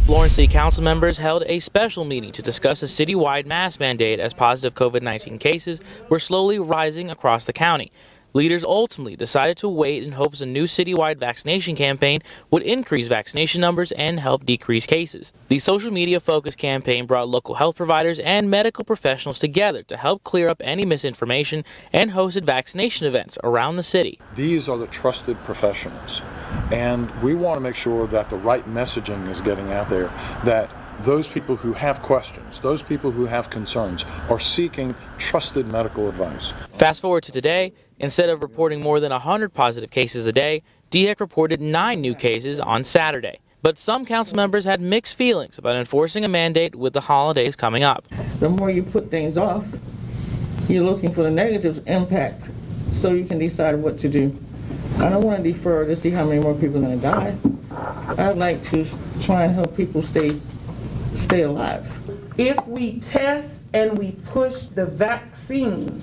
Florence City Council members held a special meeting to discuss a citywide mask mandate as positive COVID-19 cases were slowly rising across the county. Leaders ultimately decided to wait in hopes a new citywide vaccination campaign would increase vaccination numbers and help decrease cases. The social media focused campaign brought local health providers and medical professionals together to help clear up any misinformation and hosted vaccination events around the city. These are the trusted professionals, and we want to make sure that the right messaging is getting out there, that those people who have questions, those people who have concerns, are seeking trusted medical advice. Fast forward to today. Instead of reporting more than 100 positive cases a day, DHEC reported 9 new cases on Saturday. But some council members had mixed feelings about enforcing a mandate with the holidays coming up. The more you put things off, you're looking for the negative impact so you can decide what to do. I don't want to defer to see how many more people are going to die. I'd like to try and help people stay alive. If we test and we push the vaccine,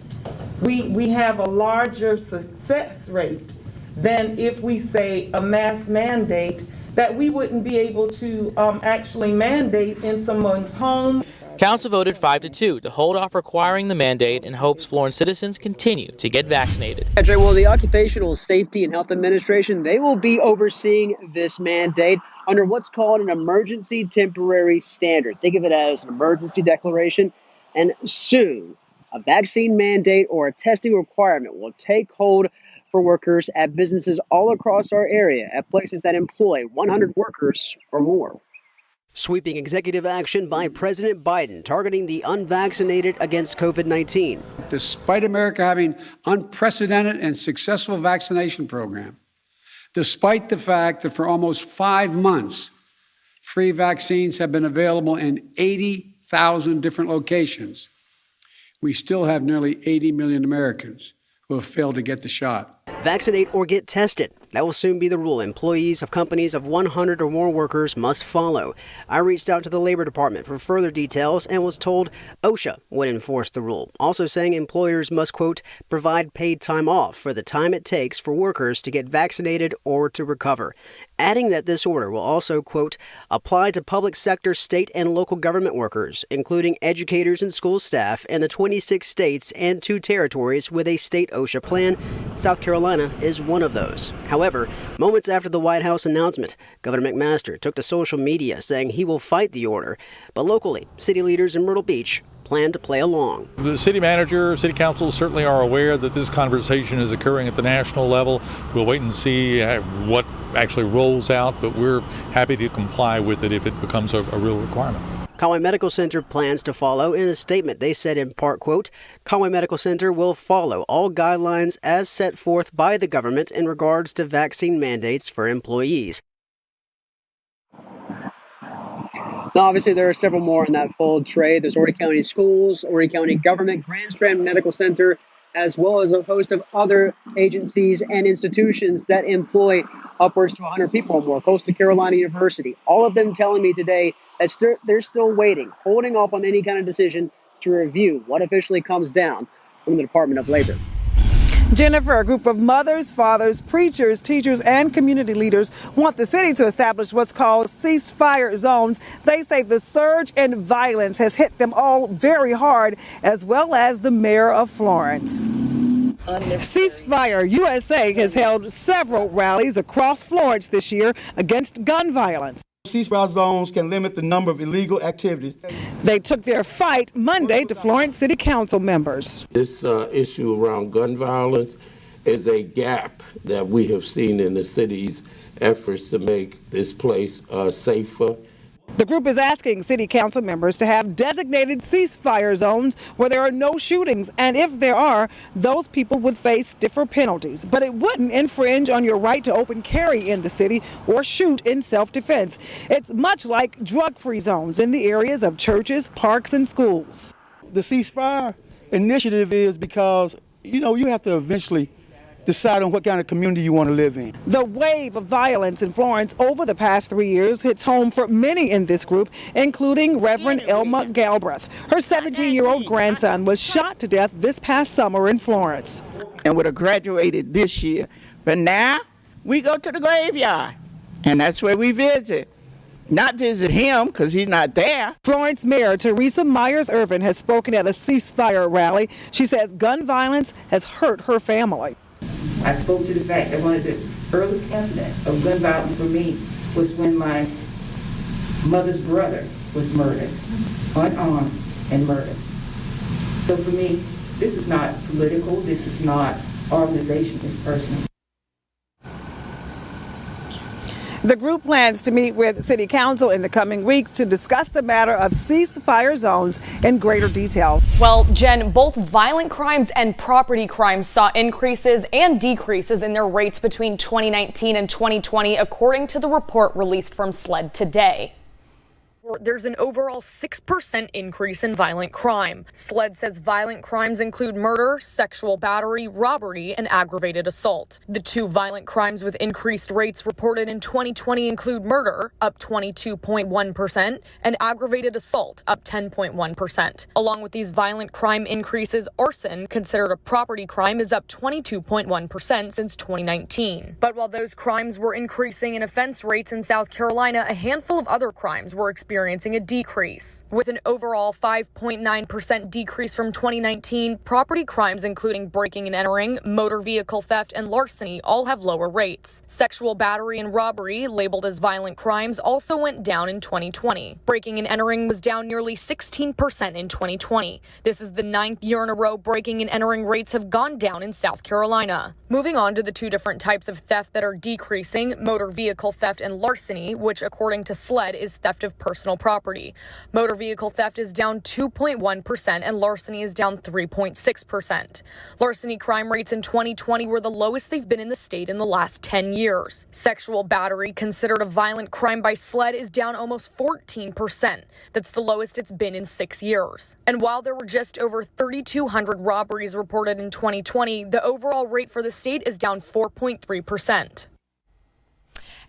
we have a larger success rate than if we say a mask mandate that we wouldn't be able to actually mandate in someone's home. Council voted 5-2 to hold off requiring the mandate in hopes Florence citizens continue to get vaccinated. Well, the Occupational Safety and Health Administration, they will be overseeing this mandate under what's called an emergency temporary standard. Think of it as an emergency declaration, and soon a vaccine mandate or a testing requirement will take hold for workers at businesses all across our area, at places that employ 100 workers or more. Sweeping executive action by President Biden targeting the unvaccinated against COVID-19. Despite America having unprecedented and successful vaccination program, despite the fact that for almost 5 months, free vaccines have been available in 80,000 different locations, we still have nearly 80 million Americans who have failed to get the shot. Vaccinate or get tested. That will soon be the rule employees of companies of 100 or more workers must follow. I reached out to the Labor Department for further details and was told OSHA would enforce the rule, also saying employers must, quote, provide paid time off for the time it takes for workers to get vaccinated or to recover, adding that this order will also, quote, apply to public sector, state and local government workers, including educators and school staff in the 26 states and 2 territories with a state OSHA plan. South Carolina is one of those. However, moments after the White House announcement, Governor McMaster took to social media saying he will fight the order. But locally, city leaders in Myrtle Beach plan to play along. The city manager, city council certainly are aware that this conversation is occurring at the national level. We'll wait and see what actually rolls out, but we're happy to comply with it if it becomes a real requirement. Conway Medical Center plans to follow. In a statement, they said in part, quote, Conway Medical Center will follow all guidelines as set forth by the government in regards to vaccine mandates for employees. Now, obviously, there are several more in that fold tray. There's Horry County Schools, Horry County Government, Grand Strand Medical Center, as well as a host of other agencies and institutions that employ upwards to 100 people or more. Coastal Carolina University, all of them telling me today that they're still waiting, holding off on any kind of decision to review what officially comes down from the Department of Labor. Jennifer, a group of mothers, fathers, preachers, teachers, and community leaders want the city to establish what's called ceasefire zones. They say the surge in violence has hit them all very hard, as well as the mayor of Florence. Ceasefire USA has held several rallies across Florence this year against gun violence. Ceasefire zones can limit the number of illegal activities. They took their fight Monday to Florence City Council members. This issue around gun violence is a gap that we have seen in the city's efforts to make this place safer. The group is asking city council members to have designated ceasefire zones where there are no shootings, and if there are, those people would face stiffer penalties. But it wouldn't infringe on your right to open carry in the city or shoot in self-defense. It's much like drug-free zones in the areas of churches, parks, and schools. The ceasefire initiative is because, you have to eventually decide on what kind of community you want to live in. The wave of violence in Florence over the past 3 years hits home for many in this group, including Reverend Elma Galbraith. Her 17-year-old grandson was shot to death this past summer in Florence. And would have graduated this year. But now we go to the graveyard, and that's where we visit. not visit him because he's not there. Florence Mayor Teresa Myers-Irvin has spoken at a ceasefire rally. She says gun violence has hurt her family. I spoke to the fact that one of the earliest incidents of gun violence for me was when my mother's brother was murdered, unarmed and murdered. So for me, this is not political, this is not organization, it's personal. The group plans to meet with City Council in the coming weeks to discuss the matter of ceasefire zones in greater detail. Well, Jen, both violent crimes and property crimes saw increases and decreases in their rates between 2019 and 2020, according to the report released from SLED today. There's an overall 6% increase in violent crime. SLED says violent crimes include murder, sexual battery, robbery, and aggravated assault. The two violent crimes with increased rates reported in 2020 include murder, up 22.1%, and aggravated assault, up 10.1%. Along with these violent crime increases, arson, considered a property crime, is up 22.1% since 2019. But while those crimes were increasing in offense rates in South Carolina, a handful of other crimes were experiencing a decrease. With an overall 5.9% decrease from 2019, property crimes including breaking and entering, motor vehicle theft, and larceny all have lower rates. Sexual battery and robbery, labeled as violent crimes, also went down in 2020. Breaking and entering was down nearly 16% in 2020. This is the 9th year in a row breaking and entering rates have gone down in South Carolina. Moving on to the two different types of theft that are decreasing, motor vehicle theft and larceny, which according to SLED is theft of personal property. Motor vehicle theft is down 2.1% and larceny is down 3.6%. Larceny crime rates in 2020 were the lowest they've been in the state in the last 10 years. Sexual battery, considered a violent crime by SLED, is down almost 14%. That's the lowest it's been in 6 years. And while there were just over 3,200 robberies reported in 2020, the overall rate for the state is down 4.3%.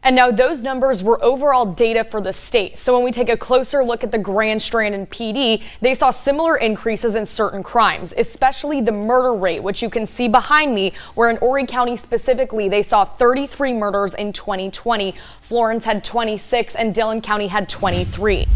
And now those numbers were overall data for the state. So when we take a closer look at the Grand Strand and PD, they saw similar increases in certain crimes, especially the murder rate, which you can see behind me, where in Horry County specifically, they saw 33 murders in 2020. Florence had 26 and Dillon County had 23.